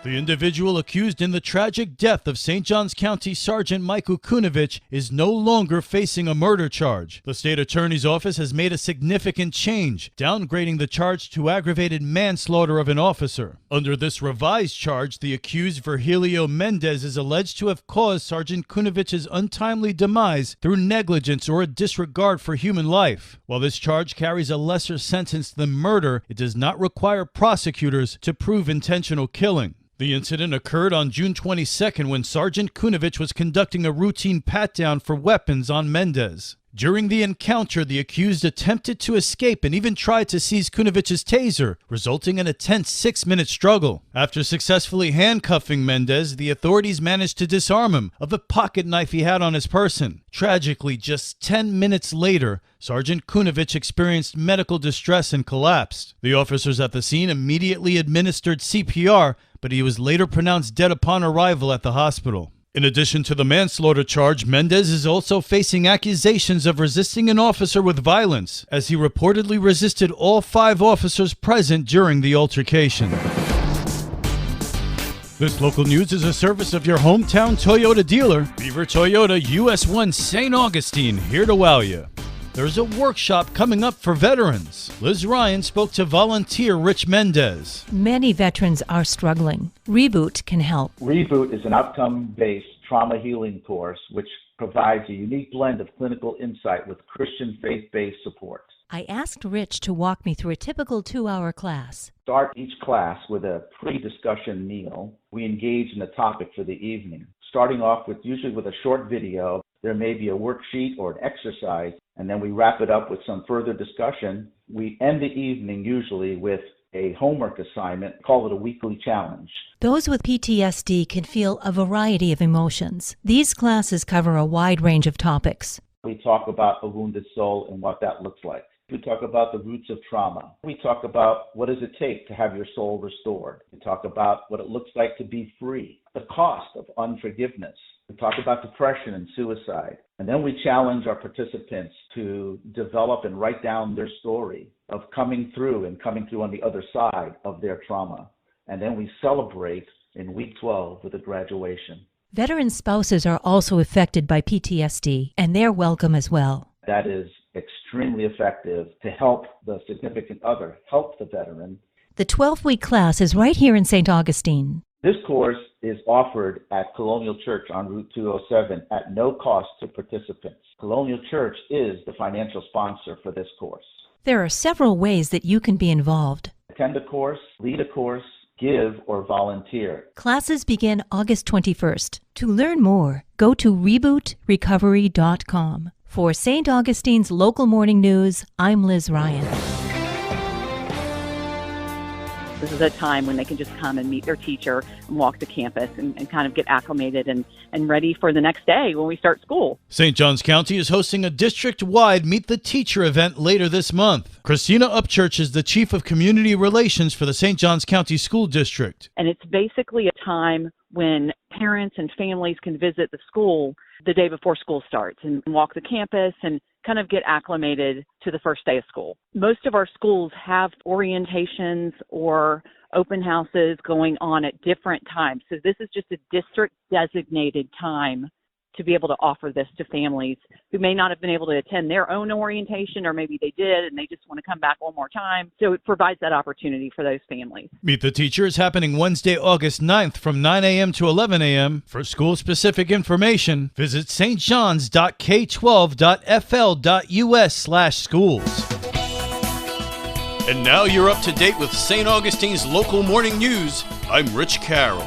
The individual accused in the tragic death of St. Johns County Sergeant Michael Kunovich is no longer facing a murder charge. The state attorney's office has made a significant change, downgrading the charge to aggravated manslaughter of an officer. Under this revised charge, the accused Virgilio Mendez is alleged to have caused Sergeant Kunovich's untimely demise through negligence or a disregard for human life. While this charge carries a lesser sentence than murder, it does not require prosecutors to prove intentional killing. The incident occurred on June 22nd when Sergeant Kunovich was conducting a routine pat-down for weapons on Mendez. During the encounter, the accused attempted to escape and even tried to seize Kunovich's taser, resulting in a tense 6-minute struggle. After successfully handcuffing Mendez, the authorities managed to disarm him of a pocket knife he had on his person. Tragically, just 10 minutes later, Sergeant Kunovich experienced medical distress and collapsed. The officers at the scene immediately administered CPR, but he was later pronounced dead upon arrival at the hospital. In addition to the manslaughter charge, Mendez is also facing accusations of resisting an officer with violence, as he reportedly resisted all 5 officers present during the altercation. This local news is a service of your hometown Toyota dealer, Beaver Toyota US 1 St. Augustine, here to wow you. There's a workshop coming up for veterans. Liz Ryan spoke to volunteer Rich Mendez. Many veterans are struggling. Reboot can help. Reboot is an outcome-based trauma healing course which provides a unique blend of clinical insight with Christian faith-based support. I asked Rich to walk me through a typical 2-hour class. Start each class with a pre-discussion meal. We engage in a topic for the evening, starting off usually with a short video. There may be a worksheet or an exercise, and then we wrap it up with some further discussion. We end the evening usually with a homework assignment, call it a weekly challenge. Those with PTSD can feel a variety of emotions. These classes cover a wide range of topics. We talk about a wounded soul and what that looks like. We talk about the roots of trauma. We talk about what does it take to have your soul restored. We talk about what it looks like to be free, the cost of unforgiveness. We talk about depression and suicide. And then we challenge our participants to develop and write down their story of coming through on the other side of their trauma. And then we celebrate in week 12 with a graduation. Veteran spouses are also affected by PTSD, and they're welcome as well. That is extremely effective to help the significant other, help the veteran. The 12-week class is right here in St. Augustine. This course is offered at Colonial Church on Route 207 at no cost to participants. Colonial Church is the financial sponsor for this course. There are several ways that you can be involved. Attend a course, lead a course, give, or volunteer. Classes begin August 21st. To learn more, go to rebootrecovery.com. For St. Augustine's Local Morning News, I'm Liz Ryan. This is a time when they can just come and meet their teacher and walk the campus and kind of get acclimated and ready for the next day when we start school. St. Johns County is hosting a district-wide Meet the Teacher event later this month. Christina Upchurch is the Chief of Community Relations for the St. Johns County School District. And it's basically a time when parents and families can visit the school the day before school starts and walk the campus and kind of get acclimated to the first day of school. Most of our schools have orientations or open houses going on at different times. So this is just a district designated time to be able to offer this to families who may not have been able to attend their own orientation, or maybe they did and they just want to come back one more time. So it provides that opportunity for those families. Meet the Teacher is happening Wednesday, August 9th from 9 a.m. to 11 a.m. For school-specific information, visit stjohns.k12.fl.us/schools. And now you're up to date with St. Augustine's Local Morning News. I'm Rich Carroll.